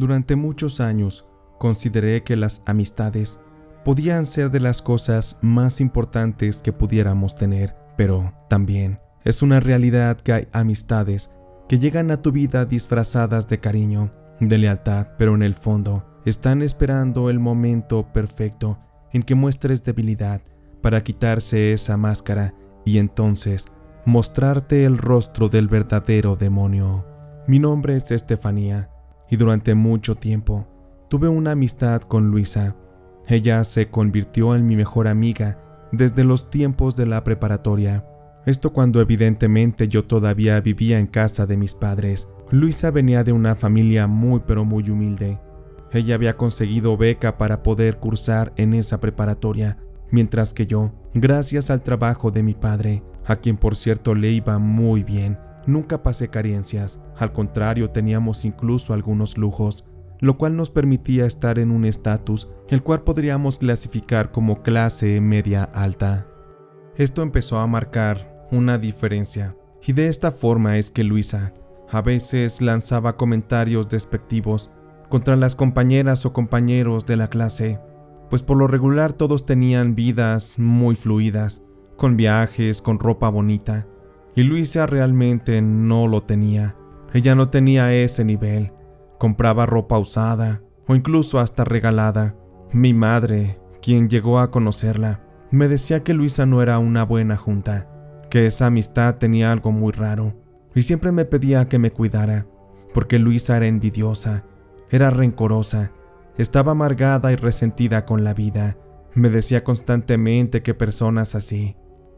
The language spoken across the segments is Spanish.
Durante muchos años consideré que las amistades podían ser de las cosas más importantes que pudiéramos tener, pero también es una realidad que hay amistades que llegan a tu vida disfrazadas de cariño, de lealtad, pero en el fondo están esperando el momento perfecto en que muestres debilidad para quitarse esa máscara y entonces mostrarte el rostro del verdadero demonio. Mi nombre es Estefanía y durante mucho tiempo tuve una amistad con Luisa. Ella se convirtió en mi mejor amiga desde los tiempos de la preparatoria. Esto cuando evidentemente yo todavía vivía en casa de mis padres. Luisa venía de una familia muy pero muy humilde. Ella había conseguido beca para poder cursar en esa preparatoria, mientras que yo, gracias al trabajo de mi padre, a quien por cierto le iba muy bien, nunca pasé carencias. Al contrario, teníamos incluso algunos lujos, lo cual nos permitía estar en un estatus el cual podríamos clasificar como clase media alta. Esto empezó a marcar una diferencia, y de esta forma es que Luisa a veces lanzaba comentarios despectivos contra las compañeras o compañeros de la clase, pues por lo regular todos tenían vidas muy fluidas, con viajes, con ropa bonita, y Luisa realmente no lo tenía. Ella no tenía ese nivel, compraba ropa usada o incluso hasta regalada. Mi madre, quien llegó a conocerla, me decía que Luisa no era una buena junta, que esa amistad tenía algo muy raro, y siempre me pedía que me cuidara, porque Luisa era envidiosa, era rencorosa, estaba amargada y resentida con la vida. Me decía constantemente que personas así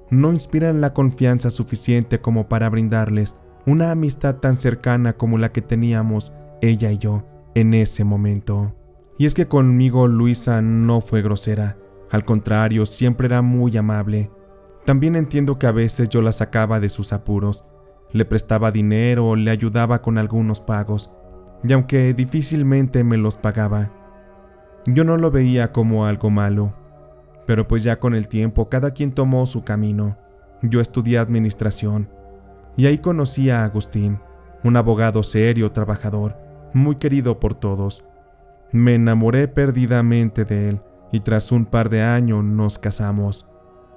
no inspiran la confianza suficiente como para brindarles una amistad tan cercana como la que teníamos ella y yo en ese momento. Y es que conmigo Luisa no fue grosera, al contrario, siempre era muy amable. También entiendo que a veces yo la sacaba de sus apuros, le prestaba dinero, le ayudaba con algunos pagos, y aunque difícilmente me los pagaba, yo no lo veía como algo malo. Pero pues ya con el tiempo cada quien tomó su camino. Yo estudié administración y ahí conocí a Agustín, un abogado serio, trabajador, muy querido por todos. Me enamoré perdidamente de él y tras un par de años nos casamos.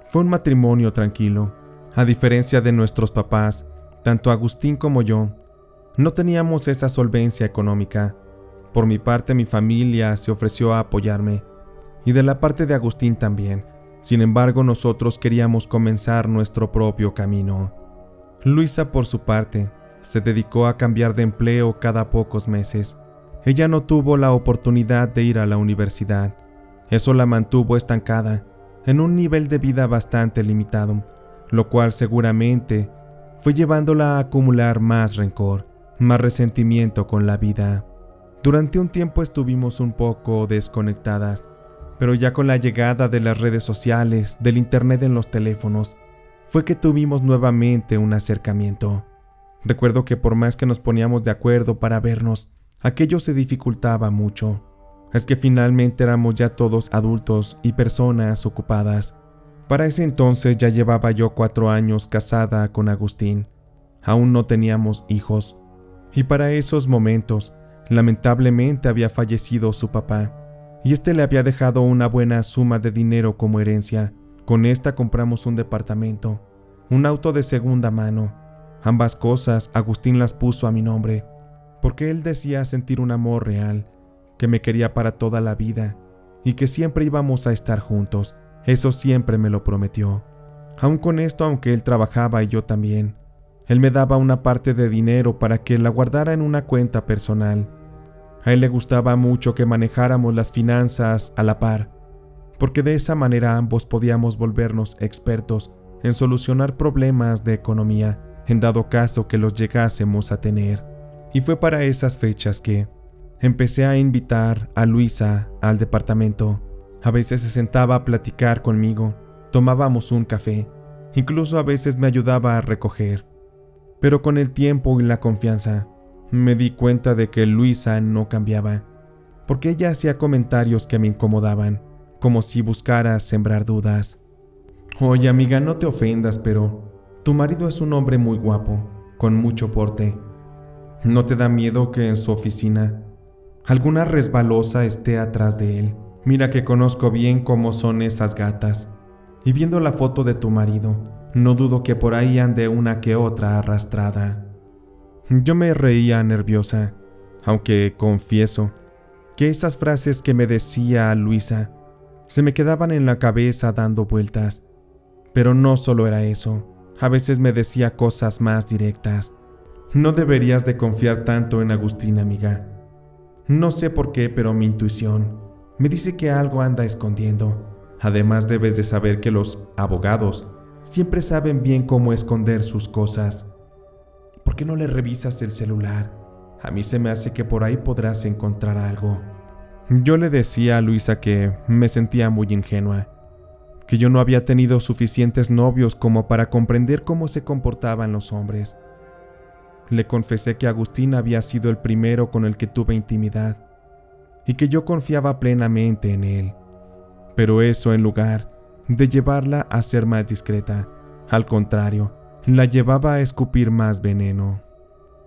Fue un matrimonio tranquilo. A diferencia de nuestros papás, tanto Agustín como yo no teníamos esa solvencia económica. Por mi parte, mi familia se ofreció a apoyarme, y de la parte de Agustín también. Sin embargo, nosotros queríamos comenzar nuestro propio camino. Luisa, por su parte, se dedicó a cambiar de empleo cada pocos meses. Ella no tuvo la oportunidad de ir a la universidad. Eso la mantuvo estancada, en un nivel de vida bastante limitado, lo cual seguramente fue llevándola a acumular más rencor, más resentimiento con la vida. Durante un tiempo estuvimos un poco desconectadas, pero ya con la llegada de las redes sociales, del internet en los teléfonos, fue que tuvimos nuevamente un acercamiento. Recuerdo que por más que nos poníamos de acuerdo para vernos, aquello se dificultaba mucho. Es que finalmente éramos ya todos adultos y personas ocupadas. Para ese entonces ya llevaba yo 4 años casada con Agustín. Aún no teníamos hijos. Y para esos momentos, lamentablemente había fallecido su papá, y este le había dejado una buena suma de dinero como herencia. Con esta compramos un departamento, un auto de segunda mano. Ambas cosas Agustín las puso a mi nombre, porque él decía sentir un amor real, que me quería para toda la vida, y que siempre íbamos a estar juntos. Eso siempre me lo prometió. Aún con esto, aunque él trabajaba y yo también, él me daba una parte de dinero para que la guardara en una cuenta personal. A él le gustaba mucho que manejáramos las finanzas a la par, porque de esa manera ambos podíamos volvernos expertos en solucionar problemas de economía, en dado caso que los llegásemos a tener. Y fue para esas fechas que empecé a invitar a Luisa al departamento. A veces se sentaba a platicar conmigo, tomábamos un café, incluso a veces me ayudaba a recoger. Pero con el tiempo y la confianza, me di cuenta de que Luisa no cambiaba, porque ella hacía comentarios que me incomodaban, como si buscara sembrar dudas. Oye amiga, no te ofendas, pero tu marido es un hombre muy guapo, con mucho porte. ¿No te da miedo que en su oficina alguna resbalosa esté atrás de él. Mira que conozco bien cómo son esas gatas. Y viendo la foto de tu marido, no dudo que por ahí ande una que otra arrastrada. Yo me reía nerviosa, aunque confieso que esas frases que me decía Luisa se me quedaban en la cabeza dando vueltas. Pero no solo era eso, a veces me decía cosas más directas. No deberías de confiar tanto en Agustín, amiga. No sé por qué, pero mi intuición me dice que algo anda escondiendo. Además, debes de saber que los abogados siempre saben bien cómo esconder sus cosas. ¿Por qué no le revisas el celular? A mí se me hace que por ahí podrás encontrar algo. Yo le decía a Luisa que me sentía muy ingenua, que yo no había tenido suficientes novios como para comprender cómo se comportaban los hombres. Le confesé que Agustín había sido el primero con el que tuve intimidad y que yo confiaba plenamente en él. Pero eso, en lugar de llevarla a ser más discreta, al contrario, la llevaba a escupir más veneno.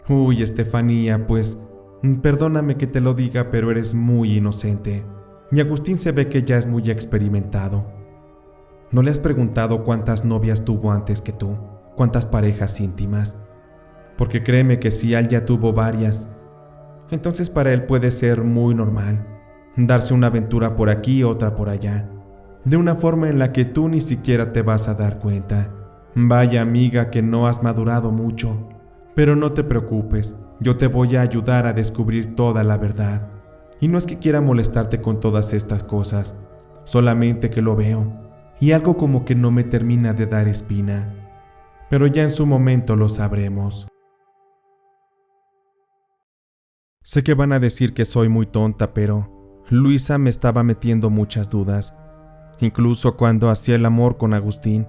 Uy, Estefanía, pues, perdóname que te lo diga, pero eres muy inocente. Y Agustín se ve que ya es muy experimentado. ¿No le has preguntado cuántas novias tuvo antes que tú? ¿Cuántas parejas íntimas? Porque créeme que si él ya tuvo varias, entonces para él puede ser muy normal darse una aventura por aquí y otra por allá, de una forma en la que tú ni siquiera te vas a dar cuenta. Vaya, amiga, que no has madurado mucho, pero no te preocupes, yo te voy a ayudar a descubrir toda la verdad. Y no es que quiera molestarte con todas estas cosas, solamente que lo veo, y algo como que no me termina de dar espina, pero ya en su momento lo sabremos. Sé que van a decir que soy muy tonta, pero Luisa me estaba metiendo muchas dudas. Incluso cuando hacía el amor con Agustín,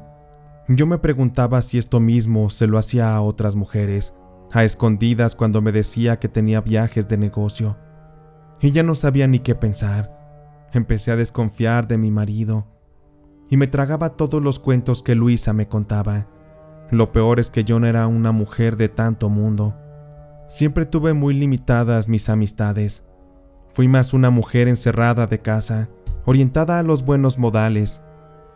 yo me preguntaba si esto mismo se lo hacía a otras mujeres, a escondidas cuando me decía que tenía viajes de negocio. Y ya no sabía ni qué pensar. Empecé a desconfiar de mi marido y me tragaba todos los cuentos que Luisa me contaba. Lo peor es que yo no era una mujer de tanto mundo. Siempre tuve muy limitadas mis amistades. Fui más una mujer encerrada de casa, orientada a los buenos modales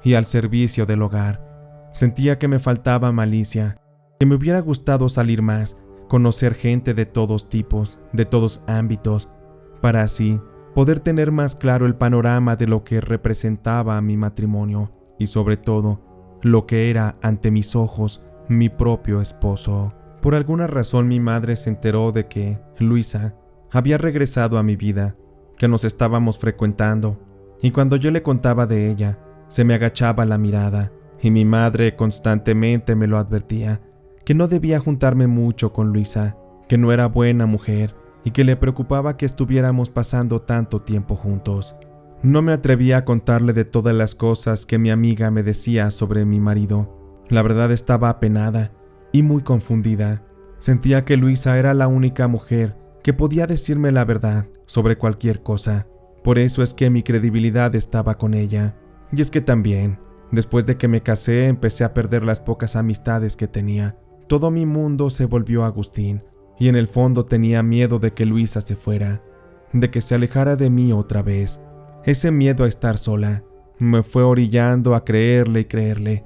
y al servicio del hogar. Sentía que me faltaba malicia, que me hubiera gustado salir más, conocer gente de todos tipos, de todos ámbitos, para así poder tener más claro el panorama de lo que representaba mi matrimonio y sobre todo, lo que era ante mis ojos mi propio esposo. Por alguna razón mi madre se enteró de que Luisa había regresado a mi vida, que nos estábamos frecuentando, y cuando yo le contaba de ella, se me agachaba la mirada, y mi madre constantemente me lo advertía, que no debía juntarme mucho con Luisa, que no era buena mujer, y que le preocupaba que estuviéramos pasando tanto tiempo juntos. No me atrevía a contarle de todas las cosas que mi amiga me decía sobre mi marido. La verdad, estaba apenada y muy confundida. Sentía que Luisa era la única mujer que podía decirme la verdad sobre cualquier cosa. Por eso es que mi credibilidad estaba con ella. Y es que también, después de que me casé, empecé a perder las pocas amistades que tenía. Todo mi mundo se volvió Agustín, y en el fondo tenía miedo de que Luisa se fuera, de que se alejara de mí otra vez. Ese miedo a estar sola me fue orillando a creerle y creerle,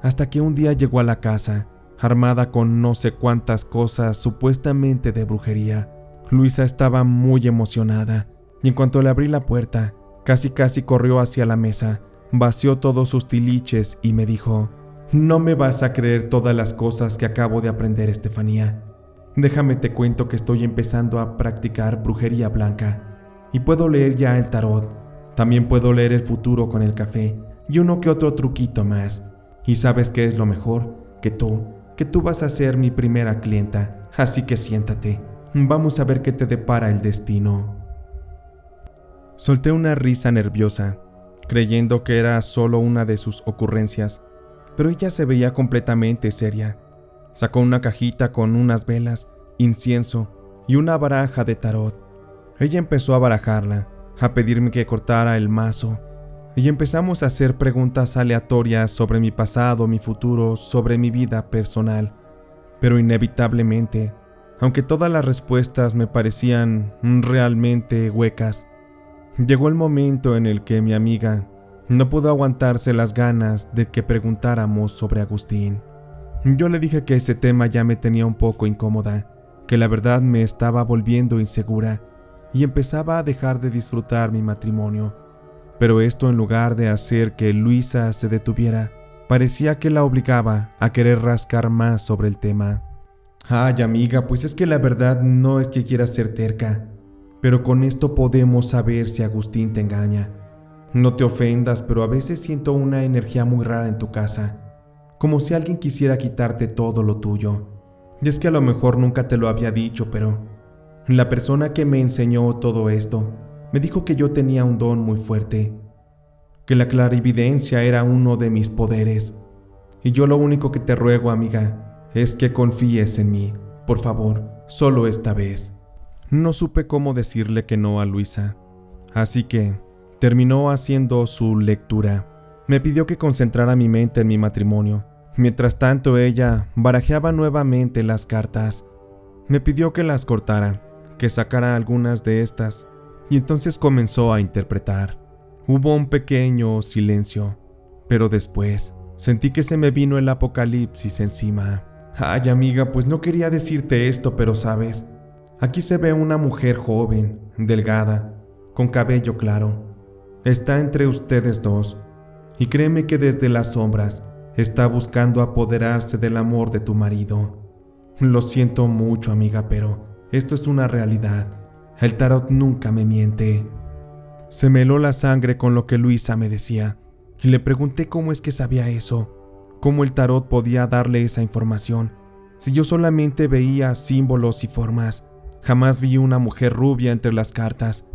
hasta que un día llegó a la casa, armada con no sé cuántas cosas supuestamente de brujería. Luisa estaba muy emocionada, y en cuanto le abrí la puerta, casi corrió hacia la mesa, vació todos sus tiliches y me dijo: «No me vas a creer todas las cosas que acabo de aprender, Estefanía. Déjame te cuento que estoy empezando a practicar brujería blanca, y puedo leer ya el tarot. También puedo leer el futuro con el café, y uno que otro truquito más. Y ¿sabes qué es lo mejor? Que tú vas a ser mi primera clienta, así que siéntate. Vamos a ver qué te depara el destino». Solté una risa nerviosa, creyendo que era solo una de sus ocurrencias, pero ella se veía completamente seria. Sacó una cajita con unas velas, incienso y una baraja de tarot. Ella empezó a barajarla, a pedirme que cortara el mazo, y empezamos a hacer preguntas aleatorias sobre mi pasado, mi futuro, sobre mi vida personal. Pero inevitablemente, aunque todas las respuestas me parecían realmente huecas. Llegó el momento en el que mi amiga no pudo aguantarse las ganas de que preguntáramos sobre Agustín. Yo le dije que ese tema ya me tenía un poco incómoda, que la verdad me estaba volviendo insegura y empezaba a dejar de disfrutar mi matrimonio. Pero esto, en lugar de hacer que Luisa se detuviera, parecía que la obligaba a querer rascar más sobre el tema. Ay, amiga, pues es que la verdad no es que quiera ser terca, pero con esto podemos saber si Agustín te engaña. No te ofendas, pero a veces siento una energía muy rara en tu casa, como si alguien quisiera quitarte todo lo tuyo. Y es que a lo mejor nunca te lo había dicho, pero la persona que me enseñó todo esto me dijo que yo tenía un don muy fuerte, que la clarividencia era uno de mis poderes. Y yo lo único que te ruego, amiga, es que confíes en mí, por favor, solo esta vez. No supe cómo decirle que no a Luisa, así que terminó haciendo su lectura. Me pidió que concentrara mi mente en mi matrimonio. Mientras tanto, ella barajeaba nuevamente las cartas. Me pidió que las cortara, que sacara algunas de estas, y entonces comenzó a interpretar. Hubo un pequeño silencio, pero después sentí que se me vino el apocalipsis encima. Ay, amiga, pues no quería decirte esto, pero sabes, aquí se ve una mujer joven, delgada, con cabello claro. Está entre ustedes dos, y créeme que desde las sombras está buscando apoderarse del amor de tu marido. Lo siento mucho, amiga, pero esto es una realidad. El tarot nunca me miente. Se me heló la sangre con lo que Luisa me decía, y le pregunté cómo es que sabía eso, cómo el tarot podía darle esa información, si yo solamente veía símbolos y formas. Jamás vi una mujer rubia entre las cartas.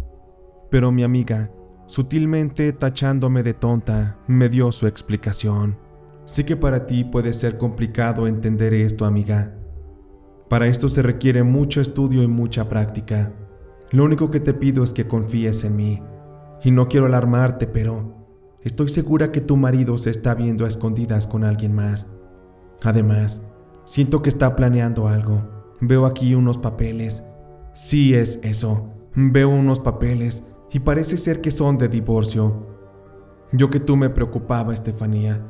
Pero mi amiga, sutilmente tachándome de tonta, me dio su explicación. Sé que para ti puede ser complicado entender esto, amiga. Para esto se requiere mucho estudio y mucha práctica. Lo único que te pido es que confíes en mí. Y no quiero alarmarte, pero estoy segura que tu marido se está viendo a escondidas con alguien más. Además, siento que está planeando algo. Veo aquí unos papeles. Sí, es eso. Veo unos papeles y parece ser que son de divorcio. Yo que tú me preocupaba, Estefanía,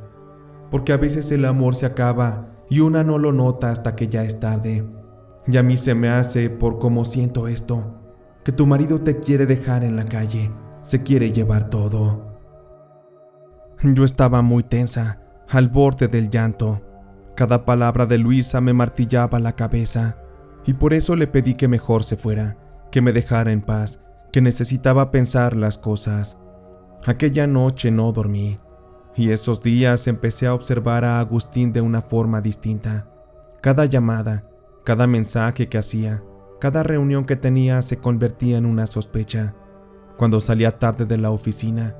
porque a veces el amor se acaba y una no lo nota hasta que ya es tarde. Y a mí se me hace, por cómo siento esto, que tu marido te quiere dejar en la calle, se quiere llevar todo. Yo estaba muy tensa, al borde del llanto. Cada palabra de Luisa me martillaba la cabeza, y por eso le pedí que mejor se fuera, que me dejara en paz, que necesitaba pensar las cosas. Aquella noche no dormí, y esos días empecé a observar a Agustín de una forma distinta. Cada llamada, cada mensaje que hacía, cada reunión que tenía se convertía en una sospecha. Cuando salía tarde de la oficina,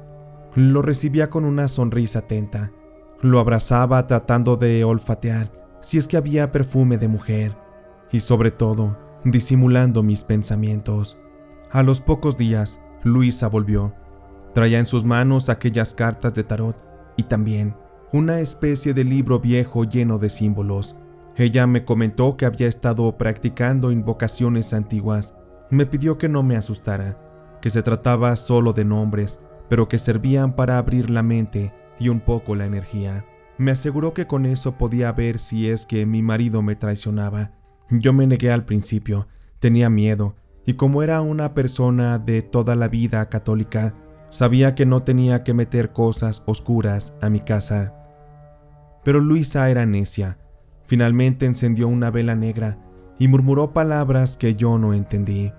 lo recibía con una sonrisa atenta. Lo abrazaba tratando de olfatear si es que había perfume de mujer, y sobre todo, disimulando mis pensamientos. A los pocos días, Luisa volvió. Traía en sus manos aquellas cartas de tarot y también una especie de libro viejo lleno de símbolos. Ella me comentó que había estado practicando invocaciones antiguas. Me pidió que no me asustara, que se trataba solo de nombres, pero que servían para abrir la mente y un poco la energía. Me aseguró que con eso podía ver si es que mi marido me traicionaba. Yo me negué al principio, tenía miedo, y como era una persona de toda la vida católica, sabía que no tenía que meter cosas oscuras a mi casa. Pero Luisa era necia. Finalmente encendió una vela negra y murmuró palabras que yo no entendí.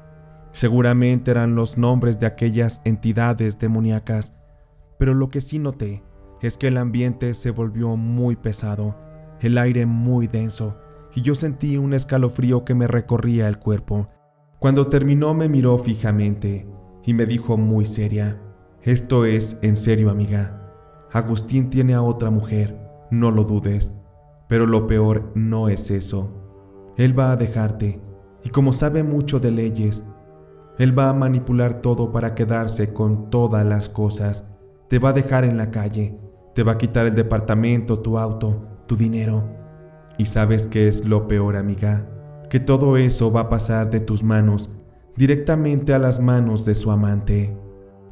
Seguramente eran los nombres de aquellas entidades demoníacas, pero lo que sí noté es que el ambiente se volvió muy pesado, el aire muy denso, y yo sentí un escalofrío que me recorría el cuerpo. Cuando terminó me miró fijamente y me dijo muy seria: «Esto es en serio, amiga. Agustín tiene a otra mujer, no lo dudes. Pero lo peor no es eso. Él va a dejarte, y como sabe mucho de leyes, él va a manipular todo para quedarse con todas las cosas. Te va a dejar en la calle, te va a quitar el departamento, tu auto, tu dinero. ¿Y sabes qué es lo peor, amiga? que todo eso va a pasar de tus manos directamente a las manos de su amante.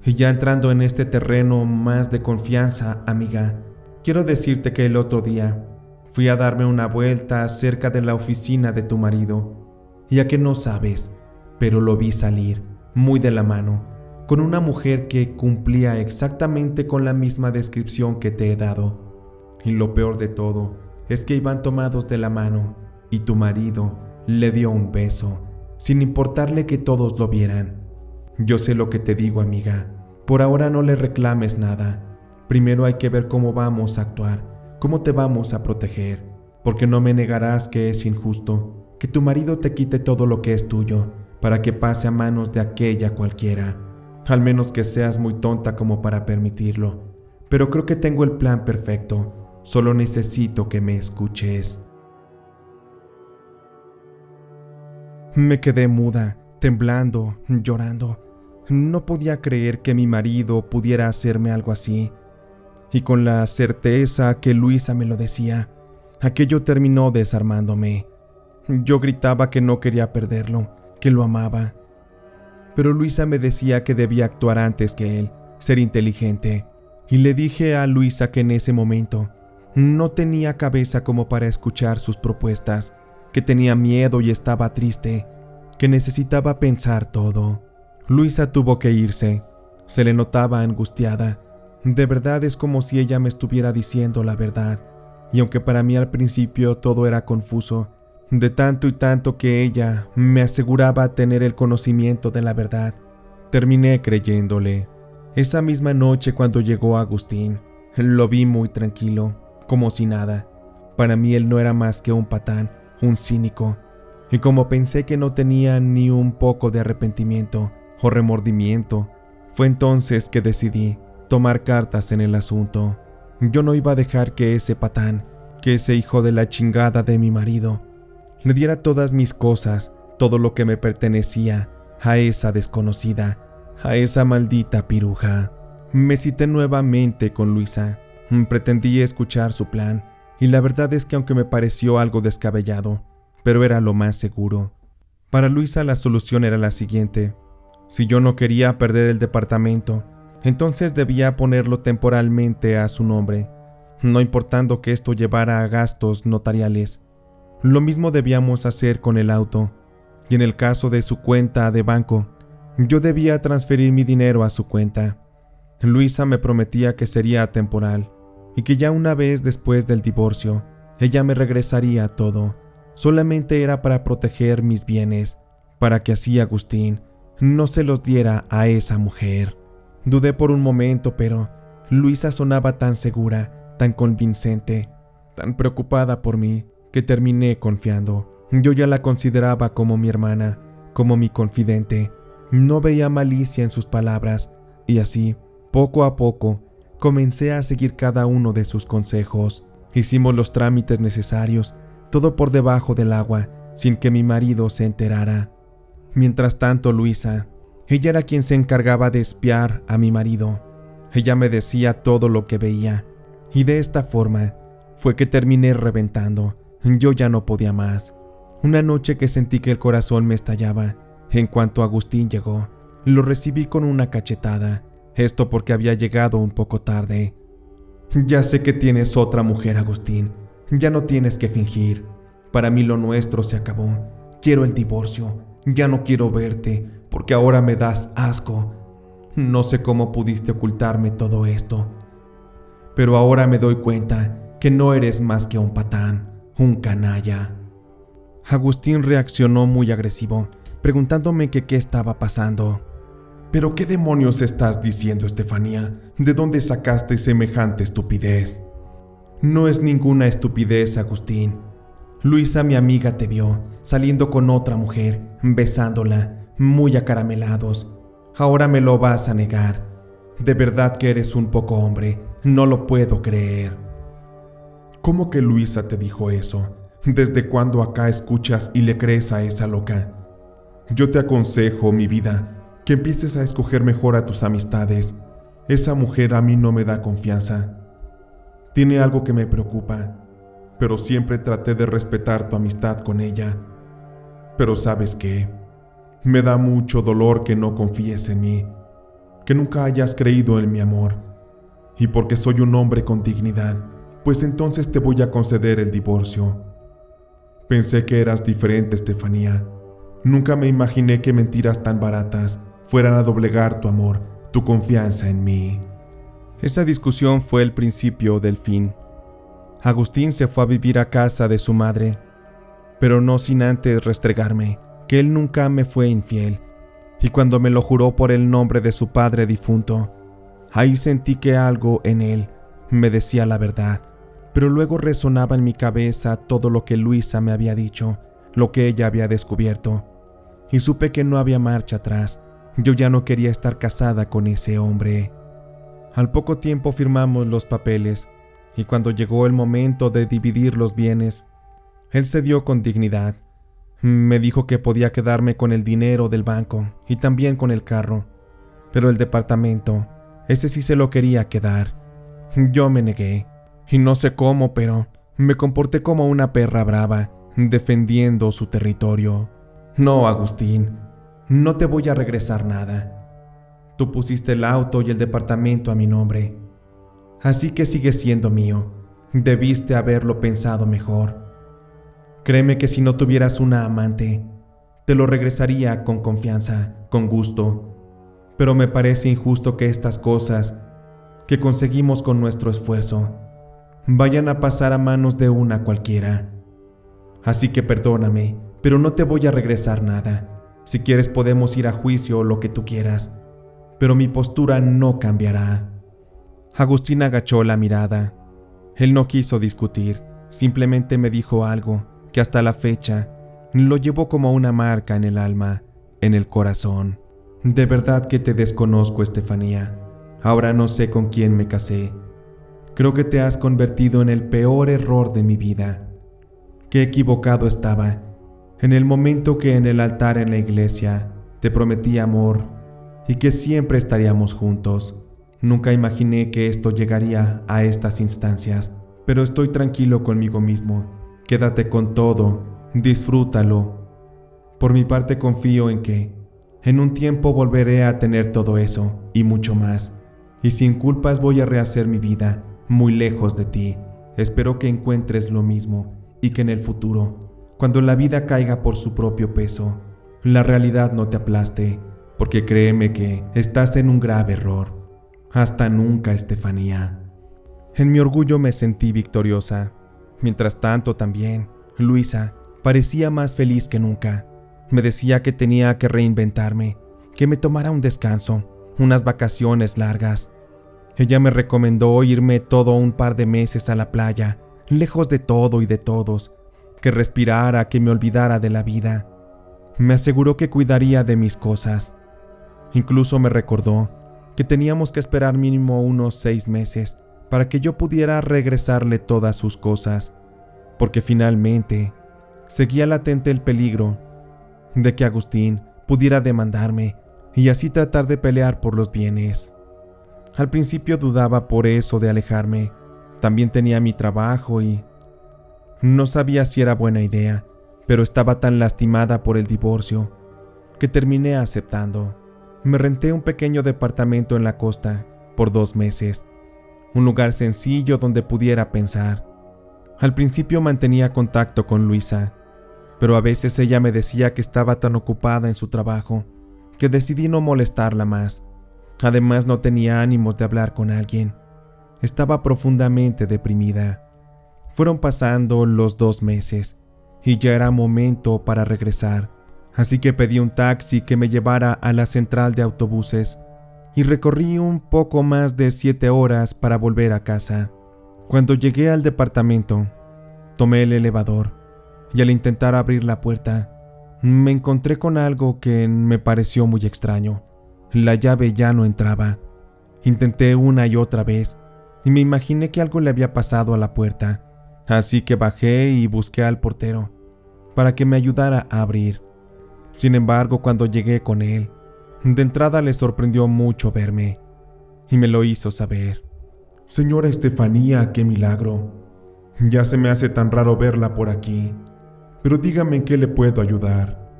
Y ya entrando en este terreno más de confianza, amiga, quiero decirte que el otro día fui a darme una vuelta cerca de la oficina de tu marido, ya que no sabes, pero lo vi salir, muy de la mano, con una mujer que cumplía exactamente con la misma descripción que te he dado. Y lo peor de todo es que iban tomados de la mano y tu marido le dio un beso, sin importarle que todos lo vieran. Yo sé lo que te digo, amiga. Por ahora no le reclames nada. Primero hay que ver cómo vamos a actuar, cómo te vamos a proteger, porque no me negarás que es injusto que tu marido te quite todo lo que es tuyo para que pase a manos de aquella cualquiera, al menos que seas muy tonta como para permitirlo. Pero creo que tengo el plan perfecto, solo necesito que me escuches. Me quedé muda, temblando, llorando. No podía creer que mi marido pudiera hacerme algo así. Y con la certeza que Luisa me lo decía, aquello terminó desarmándome. Yo gritaba que no quería perderlo, que lo amaba. Pero Luisa me decía que debía actuar antes que él, ser inteligente. Y le dije a Luisa que en ese momento no tenía cabeza como para escuchar sus propuestas, que tenía miedo y estaba triste, que necesitaba pensar todo. Luisa tuvo que irse. Se le notaba angustiada. De verdad es como si ella me estuviera diciendo la verdad. Y aunque para mí al principio todo era confuso, de tanto y tanto que ella me aseguraba tener el conocimiento de la verdad, terminé creyéndole. Esa misma noche cuando llegó Agustín, lo vi muy tranquilo, como si nada. Para mí él no era más que un patán, un cínico. Y como pensé que no tenía ni un poco de arrepentimiento o remordimiento, fue entonces que decidí tomar cartas en el asunto. Yo no iba a dejar que ese patán, que ese hijo de la chingada de mi marido, le diera todas mis cosas, todo lo que me pertenecía, a esa desconocida, a esa maldita piruja. Me cité nuevamente con Luisa. Pretendí escuchar su plan, y la verdad es que aunque me pareció algo descabellado, pero era lo más seguro. Para Luisa la solución era la siguiente. Si yo no quería perder el departamento, entonces debía ponerlo temporalmente a su nombre, no importando que esto llevara a gastos notariales. Lo mismo debíamos hacer con el auto, y en el caso de su cuenta de banco, yo debía transferir mi dinero a su cuenta. Luisa me prometía que sería temporal, y que ya una vez después del divorcio, ella me regresaría todo. Solamente era para proteger mis bienes, para que así Agustín no se los diera a esa mujer. Dudé por un momento, pero Luisa sonaba tan segura, tan convincente, tan preocupada por mí, que terminé confiando. Yo ya la consideraba como mi hermana, como mi confidente. No veía malicia en sus palabras, y así, poco a poco, comencé a seguir cada uno de sus consejos. Hicimos los trámites necesarios, todo por debajo del agua, sin que mi marido se enterara. Mientras tanto, Luisa, ella era quien se encargaba de espiar a mi marido. Ella me decía todo lo que veía, y de esta forma fue que terminé reventando. Yo ya no podía más. Una noche que sentí que el corazón me estallaba, en cuanto Agustín llegó, lo recibí con una cachetada. Esto porque había llegado un poco tarde. Ya sé que tienes otra mujer, Agustín. Ya no tienes que fingir. Para mí lo nuestro se acabó. Quiero el divorcio. Ya no quiero verte, porque ahora me das asco. No sé cómo pudiste ocultarme todo esto, pero ahora me doy cuenta que no eres más que un patán, un canalla. Agustín reaccionó muy agresivo, preguntándome que qué estaba pasando. ¿Pero qué demonios estás diciendo, Estefanía? ¿De dónde sacaste semejante estupidez? No es ninguna estupidez, Agustín. Luisa, mi amiga, te vio saliendo con otra mujer, besándola, muy acaramelados. Ahora me lo vas a negar. De verdad que eres un poco hombre, no lo puedo creer. ¿Cómo que Luisa te dijo eso? ¿Desde cuándo acá escuchas y le crees a esa loca? Yo te aconsejo, mi vida, que empieces a escoger mejor a tus amistades. Esa mujer a mí no me da confianza. Tiene algo que me preocupa, pero siempre traté de respetar tu amistad con ella. Pero ¿sabes qué? Me da mucho dolor que no confíes en mí, que nunca hayas creído en mi amor. Y porque soy un hombre con dignidad, pues entonces te voy a conceder el divorcio. Pensé que eras diferente, Estefanía. Nunca me imaginé que mentiras tan baratas fueran a doblegar tu amor, tu confianza en mí. Esa discusión fue el principio del fin. Agustín se fue a vivir a casa de su madre, pero no sin antes restregarme que él nunca me fue infiel, y cuando me lo juró por el nombre de su padre difunto, ahí sentí que algo en él me decía la verdad, pero luego resonaba en mi cabeza todo lo que Luisa me había dicho, lo que ella había descubierto, y supe que no había marcha atrás. Yo ya no quería estar casada con ese hombre. Al poco tiempo firmamos los papeles, y cuando llegó el momento de dividir los bienes, él cedió con dignidad. Me dijo que podía quedarme con el dinero del banco y también con el carro, pero el departamento, ese sí se lo quería quedar. Yo me negué, y no sé cómo, pero me comporté como una perra brava, defendiendo su territorio. No, Agustín, no te voy a regresar nada. Tú pusiste el auto y el departamento a mi nombre, así que sigue siendo mío. Debiste haberlo pensado mejor. Créeme que si no tuvieras una amante, te lo regresaría con confianza, con gusto. Pero me parece injusto que estas cosas que conseguimos con nuestro esfuerzo vayan a pasar a manos de una cualquiera. Así que perdóname, pero no te voy a regresar nada. Si quieres podemos ir a juicio o lo que tú quieras, pero mi postura no cambiará. Agustín agachó la mirada. Él no quiso discutir, simplemente me dijo algo que hasta la fecha lo llevo como una marca en el alma, en el corazón. De verdad que te desconozco, Estefanía. Ahora no sé con quién me casé. Creo que te has convertido en el peor error de mi vida. Qué equivocado estaba. En el momento que en el altar en la iglesia te prometí amor y que siempre estaríamos juntos. Nunca imaginé que esto llegaría a estas instancias, pero estoy tranquilo conmigo mismo. Quédate con todo, disfrútalo. Por mi parte confío en que en un tiempo volveré a tener todo eso y mucho más. Y sin culpas voy a rehacer mi vida muy lejos de ti. Espero que encuentres lo mismo y que en el futuro, cuando la vida caiga por su propio peso, la realidad no te aplaste, porque créeme que estás en un grave error. Hasta nunca, Estefanía. En mi orgullo me sentí victoriosa. Mientras tanto también, Luisa parecía más feliz que nunca. Me decía que tenía que reinventarme, que me tomara un descanso, unas vacaciones largas. Ella me recomendó irme todo un par de meses a la playa, lejos de todo y de todos, que respirara, que me olvidara de la vida. Me aseguró que cuidaría de mis cosas. Incluso me recordó que teníamos que esperar mínimo unos 6 meses para que yo pudiera regresarle todas sus cosas, porque finalmente seguía latente el peligro de que Agustín pudiera demandarme y así tratar de pelear por los bienes. Al principio dudaba por eso de alejarme. También tenía mi trabajo y no sabía si era buena idea, pero estaba tan lastimada por el divorcio que terminé aceptando. Me renté un pequeño departamento en la costa por 2 meses, un lugar sencillo donde pudiera pensar. Al principio mantenía contacto con Luisa, pero a veces ella me decía que estaba tan ocupada en su trabajo que decidí no molestarla más. Además no tenía ánimos de hablar con alguien. Estaba profundamente deprimida. Fueron pasando los 2 meses y ya era momento para regresar, así que pedí un taxi que me llevara a la central de autobuses y recorrí un poco más de 7 horas para volver a casa. Cuando llegué al departamento, tomé el elevador y al intentar abrir la puerta, me encontré con algo que me pareció muy extraño. La llave ya no entraba. Intenté una y otra vez y me imaginé que algo le había pasado a la puerta, así que bajé y busqué al portero para que me ayudara a abrir. Sin embargo, cuando llegué con él, de entrada le sorprendió mucho verme y me lo hizo saber. Señora Estefanía, qué milagro. Ya se me hace tan raro verla por aquí, pero dígame en qué le puedo ayudar.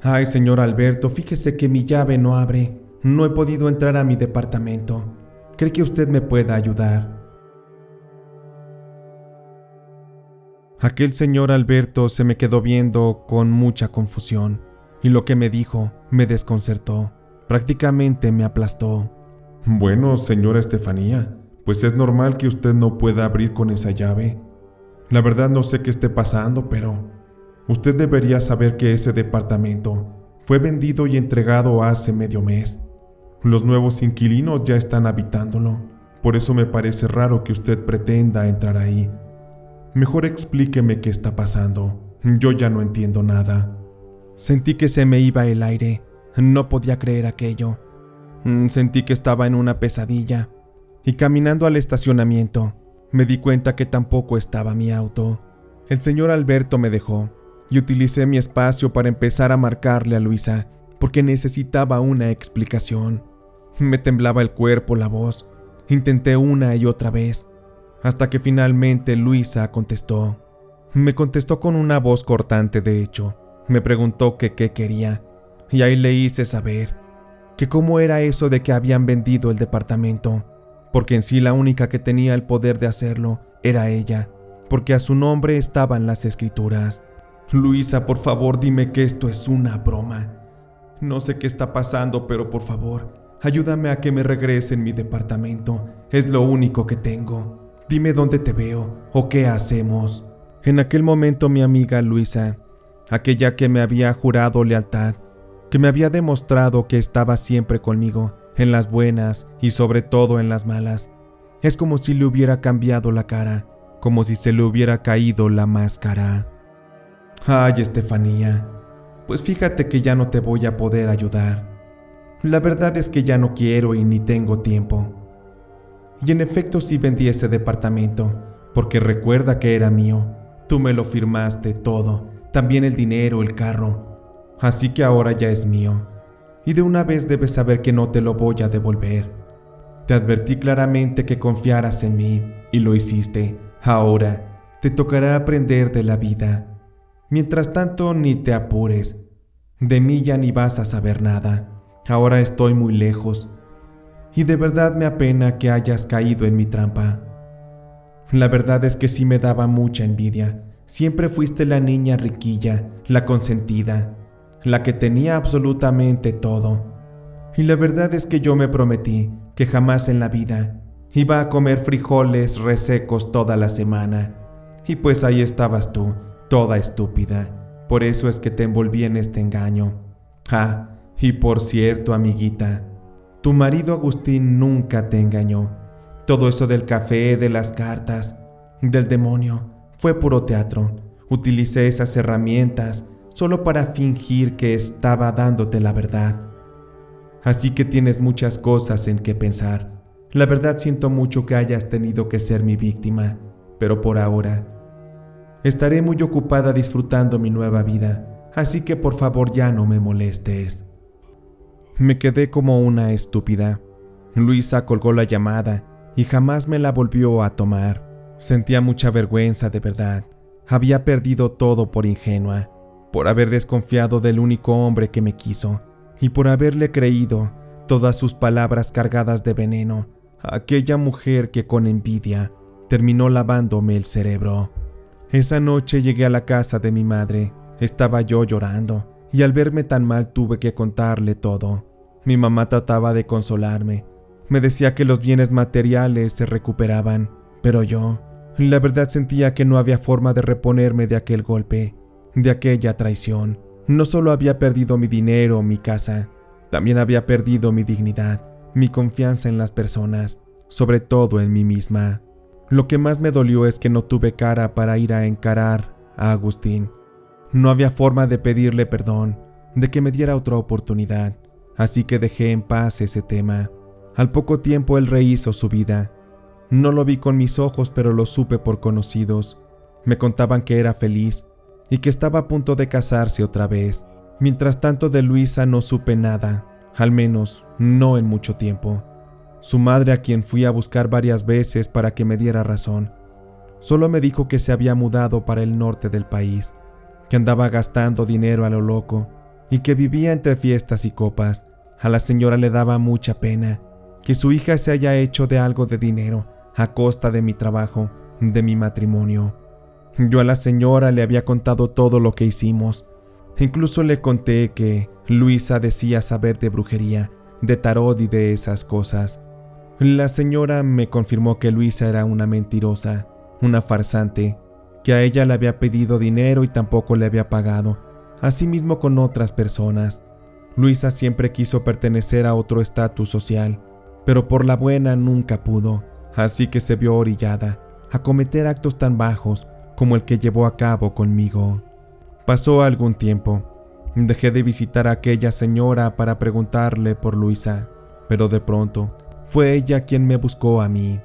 Ay, señor Alberto, fíjese que mi llave no abre. No he podido entrar a mi departamento. ¿Cree que usted me pueda ayudar? Aquel señor Alberto se me quedó viendo con mucha confusión, y lo que me dijo me desconcertó. Prácticamente me aplastó. Bueno, señora Estefanía, pues es normal que usted no pueda abrir con esa llave. La verdad no sé qué esté pasando, pero usted debería saber que ese departamento fue vendido y entregado hace medio mes. Los nuevos inquilinos ya están habitándolo, por eso me parece raro que usted pretenda entrar ahí. Mejor explíqueme qué está pasando, yo ya no entiendo nada. Sentí que se me iba el aire, no podía creer aquello. Sentí que estaba en una pesadilla, y caminando al estacionamiento, me di cuenta que tampoco estaba mi auto. El señor Alberto me dejó, y utilicé mi espacio para empezar a marcarle a Luisa, porque necesitaba una explicación. Me temblaba el cuerpo, la voz. Intenté una y otra vez, hasta que finalmente Luisa contestó. Me contestó con una voz cortante, de hecho. Me preguntó que qué quería, y ahí le hice saber que cómo era eso de que habían vendido el departamento, porque en sí la única que tenía el poder de hacerlo era ella, porque a su nombre estaban las escrituras. Luisa, por favor, dime que esto es una broma. No sé qué está pasando, pero por favor, ayúdame a que me regrese en mi departamento. Es lo único que tengo. Dime dónde te veo o qué hacemos. En aquel momento mi amiga Luisa, aquella que me había jurado lealtad, que me había demostrado que estaba siempre conmigo, en las buenas y sobre todo en las malas, es como si le hubiera cambiado la cara, como si se le hubiera caído la máscara. Ay, Estefanía, pues fíjate que ya no te voy a poder ayudar. La verdad es que ya no quiero y ni tengo tiempo. Y en efecto sí vendí ese departamento, porque recuerda que era mío. Tú me lo firmaste todo, también el dinero, el carro. Así que ahora ya es mío. Y de una vez debes saber que no te lo voy a devolver. Te advertí claramente que confiaras en mí, y lo hiciste. Ahora te tocará aprender de la vida. Mientras tanto, ni te apures. De mí ya ni vas a saber nada. Ahora estoy muy lejos. Y de verdad me apena que hayas caído en mi trampa. La verdad es que sí me daba mucha envidia. Siempre fuiste la niña riquilla, la consentida, la que tenía absolutamente todo. Y la verdad es que yo me prometí que jamás en la vida iba a comer frijoles resecos toda la semana. Y pues ahí estabas tú, toda estúpida. Por eso es que te envolví en este engaño. Ah, y por cierto, amiguita, tu marido Agustín nunca te engañó. Todo eso del café, de las cartas, del demonio, fue puro teatro. Utilicé esas herramientas solo para fingir que estaba dándote la verdad. Así que tienes muchas cosas en que pensar. La verdad siento mucho que hayas tenido que ser mi víctima, pero por ahora estaré muy ocupada disfrutando mi nueva vida, así que por favor ya no me molestes. Me quedé como una estúpida. Luisa colgó la llamada y jamás me la volvió a tomar. Sentía mucha vergüenza, de verdad. Había perdido todo por ingenua, por haber desconfiado del único hombre que me quiso y por haberle creído todas sus palabras cargadas de veneno a aquella mujer que con envidia terminó lavándome el cerebro. Esa noche llegué a la casa de mi madre. Estaba yo llorando y al verme tan mal tuve que contarle todo. Mi mamá trataba de consolarme. Me decía que los bienes materiales se recuperaban, pero yo, la verdad, sentía que no había forma de reponerme de aquel golpe, de aquella traición. No solo había perdido mi dinero, mi casa, también había perdido mi dignidad, mi confianza en las personas, sobre todo en mí misma. Lo que más me dolió es que no tuve cara para ir a encarar a Agustín. No había forma de pedirle perdón, de que me diera otra oportunidad, así que dejé en paz ese tema. Al poco tiempo él rehizo su vida. No lo vi con mis ojos, pero lo supe por conocidos. Me contaban que era feliz y que estaba a punto de casarse otra vez. Mientras tanto, de Luisa no supe nada, al menos no en mucho tiempo. Su madre, a quien fui a buscar varias veces para que me diera razón, solo me dijo que se había mudado para el norte del país, que andaba gastando dinero a lo loco y que vivía entre fiestas y copas. A la señora le daba mucha pena que su hija se haya hecho de algo de dinero a costa de mi trabajo, de mi matrimonio. Yo a la señora le había contado todo lo que hicimos. Incluso le conté que Luisa decía saber de brujería, de tarot y de esas cosas. La señora me confirmó que Luisa era una mentirosa, una farsante, que a ella le había pedido dinero y tampoco le había pagado, asimismo con otras personas. Luisa siempre quiso pertenecer a otro estatus social, pero por la buena nunca pudo, así que se vio orillada a cometer actos tan bajos como el que llevó a cabo conmigo. Pasó algún tiempo. Dejé de visitar a aquella señora para preguntarle por Luisa, pero de pronto fue ella quien me buscó a mí.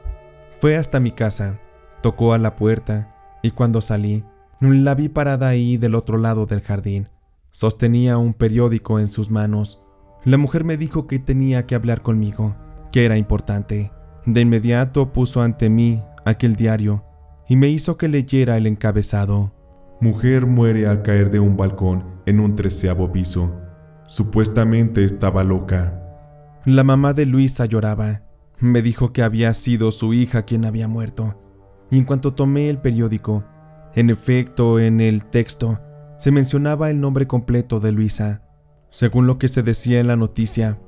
Fue hasta mi casa, tocó a la puerta y cuando salí, la vi parada ahí del otro lado del jardín. Sostenía un periódico en sus manos. La mujer me dijo que tenía que hablar conmigo, que era importante. De inmediato puso ante mí aquel diario y me hizo que leyera el encabezado. Mujer muere al caer de un balcón en un 13º piso. Supuestamente estaba loca. La mamá de Luisa lloraba. Me dijo que había sido su hija quien había muerto. Y en cuanto tomé el periódico, en efecto, en el texto, se mencionaba el nombre completo de Luisa. Según lo que se decía en la noticia,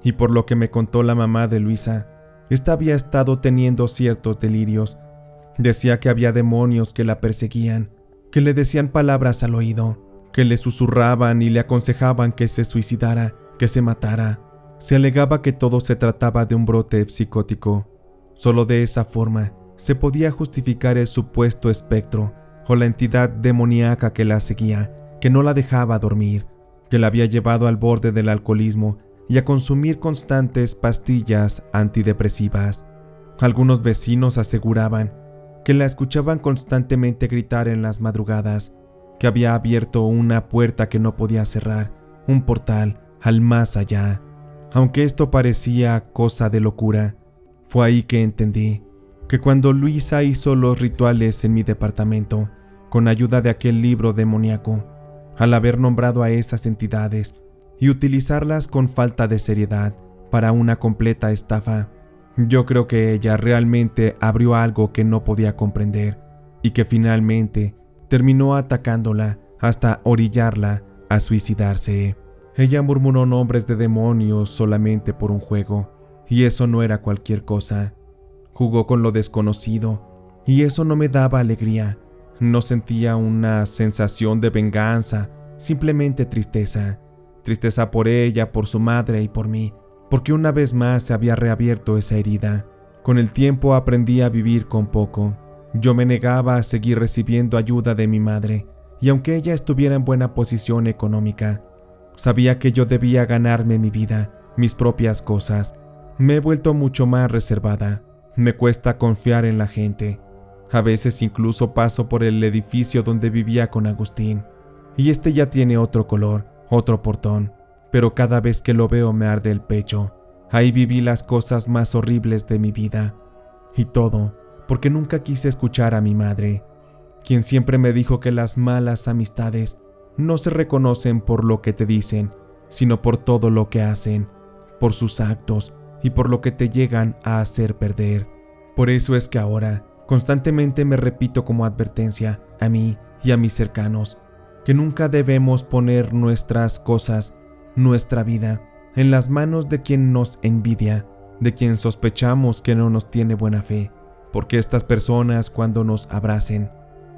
y por lo que me contó la mamá de Luisa, esta había estado teniendo ciertos delirios. Decía que había demonios que la perseguían, que le decían palabras al oído, que le susurraban y le aconsejaban que se suicidara, que se matara. Se alegaba que todo se trataba de un brote psicótico. Solo de esa forma se podía justificar el supuesto espectro o la entidad demoníaca que la seguía, que no la dejaba dormir, que la había llevado al borde del alcoholismo y a consumir constantes pastillas antidepresivas. Algunos vecinos aseguraban que la escuchaban constantemente gritar en las madrugadas, que había abierto una puerta que no podía cerrar, un portal al más allá. Aunque esto parecía cosa de locura, fue ahí que entendí que cuando Luisa hizo los rituales en mi departamento, con ayuda de aquel libro demoníaco, al haber nombrado a esas entidades y utilizarlas con falta de seriedad para una completa estafa, yo creo que ella realmente abrió algo que no podía comprender y que finalmente terminó atacándola hasta orillarla a suicidarse. Ella murmuró nombres de demonios solamente por un juego, y eso no era cualquier cosa. Jugó con lo desconocido, y eso no me daba alegría. No sentía una sensación de venganza, simplemente tristeza. Tristeza por ella, por su madre y por mí, porque una vez más se había reabierto esa herida. Con el tiempo aprendí a vivir con poco. Yo me negaba a seguir recibiendo ayuda de mi madre, y aunque ella estuviera en buena posición económica, sabía que yo debía ganarme mi vida, mis propias cosas. Me he vuelto mucho más reservada. Me cuesta confiar en la gente. A veces incluso paso por el edificio donde vivía con Agustín, y este ya tiene otro color, otro portón, pero cada vez que lo veo me arde el pecho. Ahí viví las cosas más horribles de mi vida. Y todo porque nunca quise escuchar a mi madre, quien siempre me dijo que las malas amistades no se reconocen por lo que te dicen, sino por todo lo que hacen, por sus actos y por lo que te llegan a hacer perder. Por eso es que ahora constantemente me repito como advertencia a mí y a mis cercanos, que nunca debemos poner nuestras cosas, nuestra vida, en las manos de quien nos envidia, de quien sospechamos que no nos tiene buena fe, porque estas personas cuando nos abracen,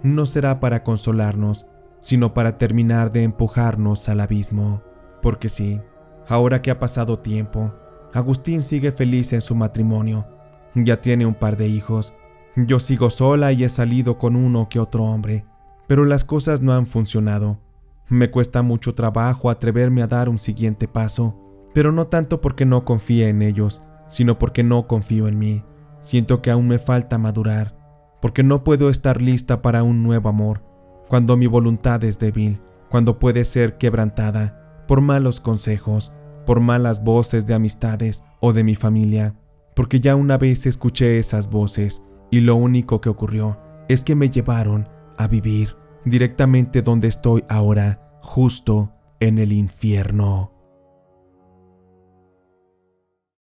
no será para consolarnos, sino para terminar de empujarnos al abismo. Porque sí, ahora que ha pasado tiempo, Agustín sigue feliz en su matrimonio, ya tiene un par de hijos, yo sigo sola y he salido con uno que otro hombre, pero las cosas no han funcionado. Me cuesta mucho trabajo atreverme a dar un siguiente paso, pero no tanto porque no confíe en ellos, sino porque no confío en mí. Siento que aún me falta madurar, porque no puedo estar lista para un nuevo amor, cuando mi voluntad es débil, cuando puede ser quebrantada por malos consejos, por malas voces de amistades o de mi familia, porque ya una vez escuché esas voces y lo único que ocurrió es que me llevaron a vivir directamente donde estoy ahora, justo en el infierno.